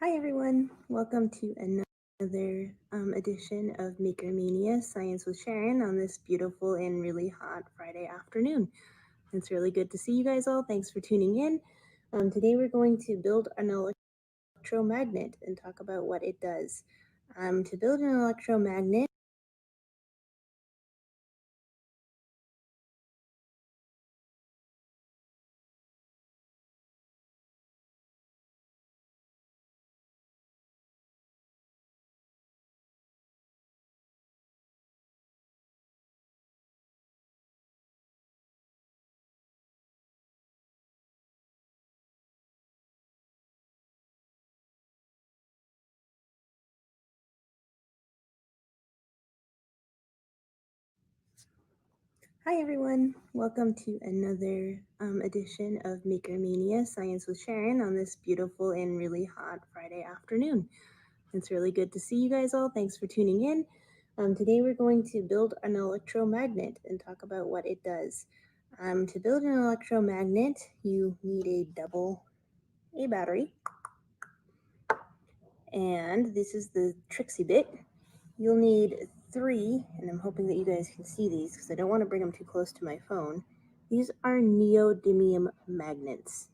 Hi everyone, welcome to another edition of Maker Mania Science with Sharon on this beautiful and really hot Friday afternoon. It's really good to see you guys all. Thanks for tuning in. Today we're going to build an electromagnet and talk about what it does. To build an electromagnet, Hi everyone, welcome to another edition of Maker Mania Science with Sharon on this beautiful and really hot Friday afternoon. It's really good to see you guys all. Thanks for tuning in. Today we're going to build an electromagnet and talk about what it does. To build an electromagnet, you need a double A battery. And this is the tricksy bit. You'll need 3, and I'm hoping that you guys can see these because I don't want to bring them too close to my phone. These are neodymium magnets.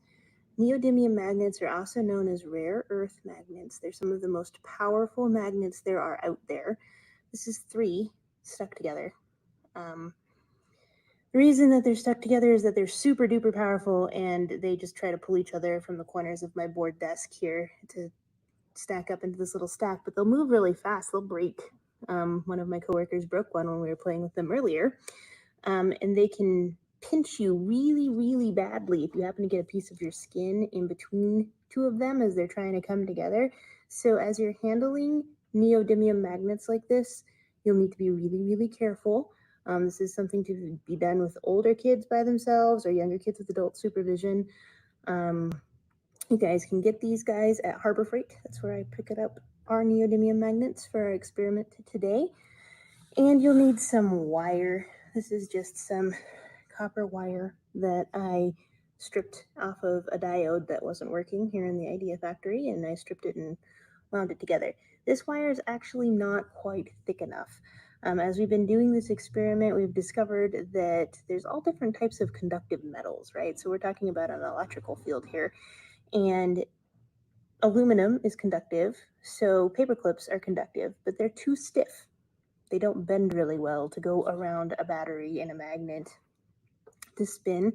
Neodymium magnets are also known as rare earth magnets. They're some of the most powerful magnets there are out there. This is 3 stuck together. The reason that they're stuck together is that they're super duper powerful and they just try to pull each other from the corners of my board desk here to stack up into this little stack, but they'll move really fast. They'll break. One of my coworkers broke one when we were playing with them earlier. And they can pinch you really, really badly if you happen to get a piece of your skin in between 2 of them as they're trying to come together. So as you're handling neodymium magnets like this, you'll need to be really, really careful. This is something to be done with older kids by themselves or younger kids with adult supervision. You guys can get these guys at Harbor Freight. That's where I pick it up, our neodymium magnets for our experiment today. And you'll need some wire. This is just some copper wire that I stripped off of a diode that wasn't working here in the Idea Factory, and I stripped it and wound it together. This wire is actually not quite thick enough. As we've been doing this experiment, we've discovered that there's all different types of conductive metals, right? So we're talking about an electrical field here. And aluminum is conductive, so paper clips are conductive, but they're too stiff. They don't bend really well to go around a battery and a magnet to spin.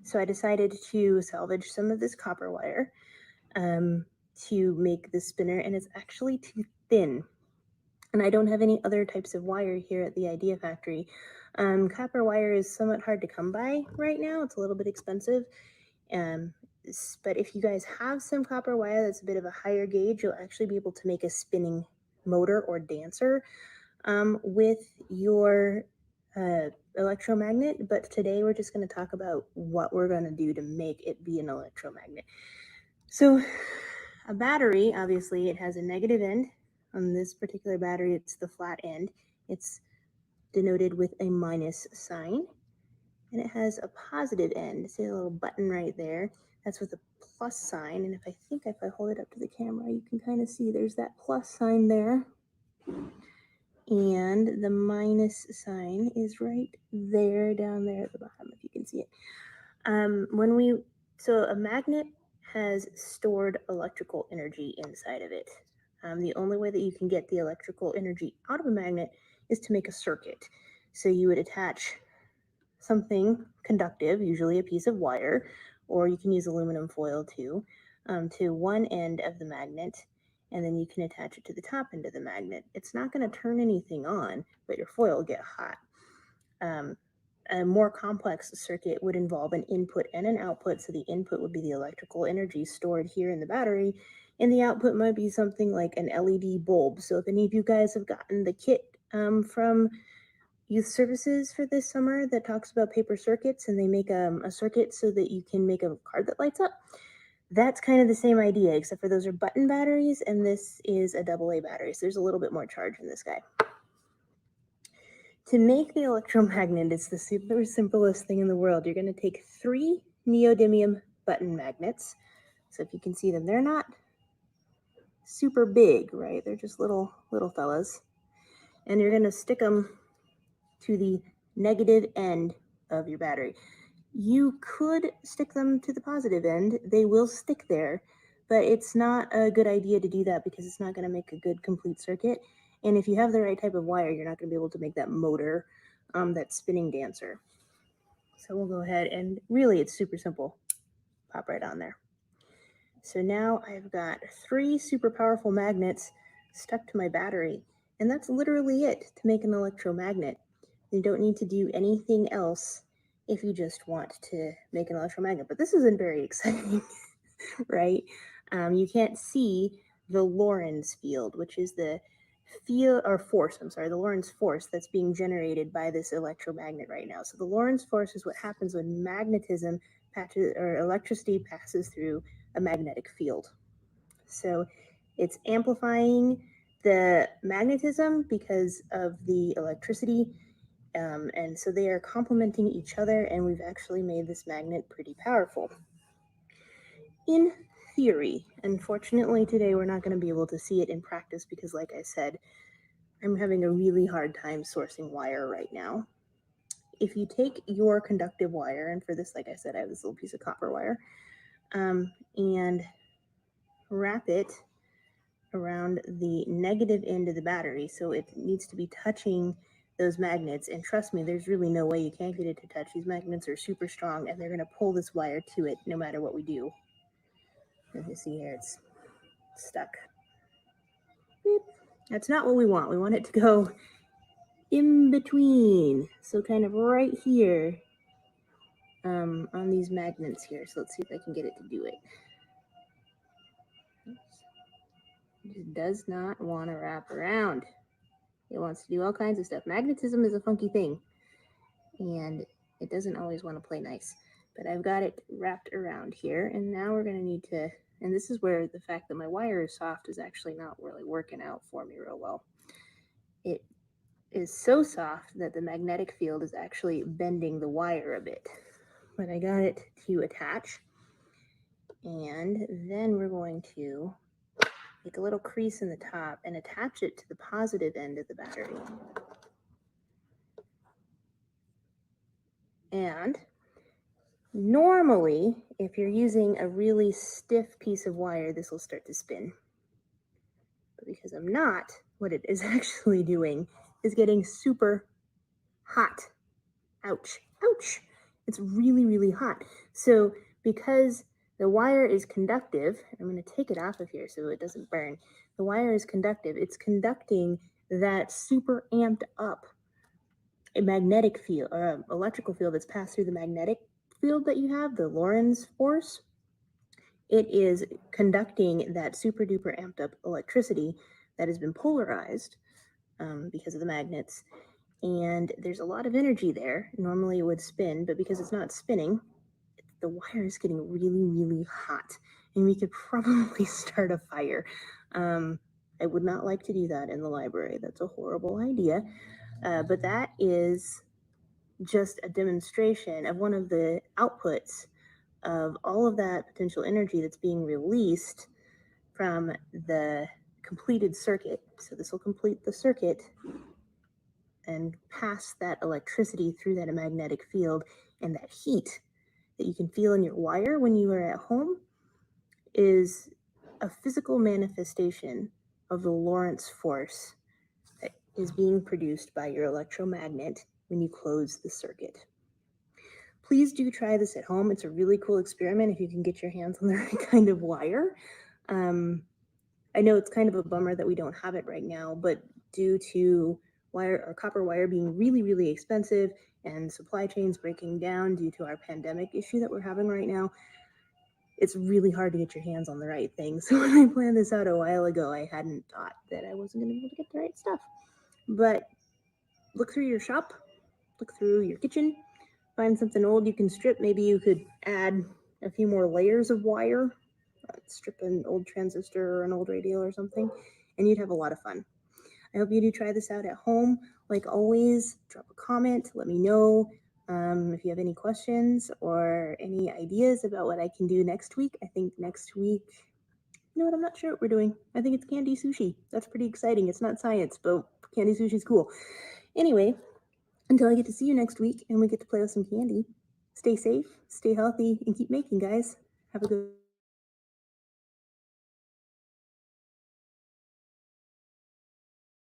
So I decided to salvage some of this copper wire to make the spinner, and it's actually too thin. And I don't have any other types of wire here at the Idea Factory. Copper wire is somewhat hard to come by right now. It's a little bit expensive. But if you guys have some copper wire that's a bit of a higher gauge, you'll actually be able to make a spinning motor or dancer with your electromagnet. But today we're just going to talk about what we're going to do to make it be an electromagnet. So a battery, obviously, it has a negative end. On this particular battery, it's the flat end. It's denoted with a minus sign. And it has a positive end. See a little button right there? That's with a plus sign. And if I hold it up to the camera, you can kind of see there's that plus sign there. And the minus sign is right there, down there at the bottom, if you can see it. So a magnet has stored electrical energy inside of it. The only way that you can get the electrical energy out of a magnet is to make a circuit. So you would attach something conductive, usually a piece of wire, or you can use aluminum foil too, to one end of the magnet, and then you can attach it to the top end of the magnet. It's not going to turn anything on, but your foil will get hot. A more complex circuit would involve an input and an output. So the input would be the electrical energy stored here in the battery, and the output might be something like an LED bulb. So if any of you guys have gotten the kit from youth services for this summer that talks about paper circuits, and they make a circuit so that you can make a card that lights up, that's kind of the same idea, except for those are button batteries and this is a AA battery, so there's a little bit more charge in this guy. To make the electromagnet, it's the super simplest thing in the world. You're going to take 3 neodymium button magnets. So if you can see them, they're not super big, right? They're just little fellas. And you're going to stick them to the negative end of your battery. You could stick them to the positive end. They will stick there, but it's not a good idea to do that because it's not going to make a good complete circuit. And if you have the right type of wire, you're not going to be able to make that motor, that spinning dancer. So we'll go ahead and really it's super simple. Pop right on there. So now I've got 3 super powerful magnets stuck to my battery, and that's literally it to make an electromagnet. You don't need to do anything else if you just want to make an electromagnet. But this isn't very exciting, right? You can't see the Lorentz field, which is the field or force, the Lorentz force that's being generated by this electromagnet right now. So the Lorentz force is what happens when magnetism patches or electricity passes through a magnetic field. So it's amplifying the magnetism because of the electricity. And so they are complementing each other, and we've actually made this magnet pretty powerful. In theory, unfortunately today we're not going to be able to see it in practice because, like I said, I'm having a really hard time sourcing wire right now. If you take your conductive wire, and for this, like I said, I have this little piece of copper wire, and wrap it around the negative end of the battery, so it needs to be touching those magnets. And trust me, there's really no way you can't get it to touch. These magnets are super strong, and they're going to pull this wire to it no matter what we do. As you see here, it's stuck. Beep. That's not what we want. We want it to go in between, so kind of right here on these magnets here. So let's see if I can get it to do it. Oops. It does not want to wrap around. It wants to do all kinds of stuff. Magnetism is a funky thing, and it doesn't always want to play nice. But I've got it wrapped around here, and now we're going to need to, and this is where the fact that my wire is soft is actually not really working out for me real well. It is so soft that the magnetic field is actually bending the wire a bit. But I got it to attach, and then we're going to make a little crease in the top and attach it to the positive end of the battery. And normally, if you're using a really stiff piece of wire, this will start to spin. But because I'm not, what it is actually doing is getting super hot. Ouch, ouch. It's really, really hot. So because the wire is conductive, I'm going to take it off of here so it doesn't burn. The wire is conductive. It's conducting that super amped up a magnetic field or electrical field that's passed through the magnetic field that you have, the Lorentz force. It is conducting that super duper amped up electricity that has been polarized because of the magnets. And there's a lot of energy there. Normally it would spin, but because it's not spinning, the wire is getting really, really hot, and we could probably start a fire. I would not like to do that in the library. That's a horrible idea. But that is just a demonstration of one of the outputs of all of that potential energy that's being released from the completed circuit. So this will complete the circuit and pass that electricity through that magnetic field, and that heat that you can feel in your wire when you are at home is a physical manifestation of the Lorentz force that is being produced by your electromagnet when you close the circuit. Please do try this at home. It's a really cool experiment if you can get your hands on the right kind of wire. I know it's kind of a bummer that we don't have it right now, but due to wire or copper wire being really, really expensive and supply chains breaking down due to our pandemic issue that we're having right now, it's really hard to get your hands on the right thing. So when I planned this out a while ago, I hadn't thought that I wasn't going to be able to get the right stuff. But look through your shop, look through your kitchen, find something old you can strip. Maybe you could add a few more layers of wire, strip an old transistor or an old radio or something, and you'd have a lot of fun. I hope you do try this out at home. Like always, drop a comment, let me know if you have any questions or any ideas about what I can do next week. I think next week You know what? I'm not sure what we're doing. I think it's candy sushi. That's pretty exciting. It's not science, but candy sushi's cool. Anyway, until I get to see you next week and we get to play with some candy, stay safe, stay healthy, and keep making, guys. Have a good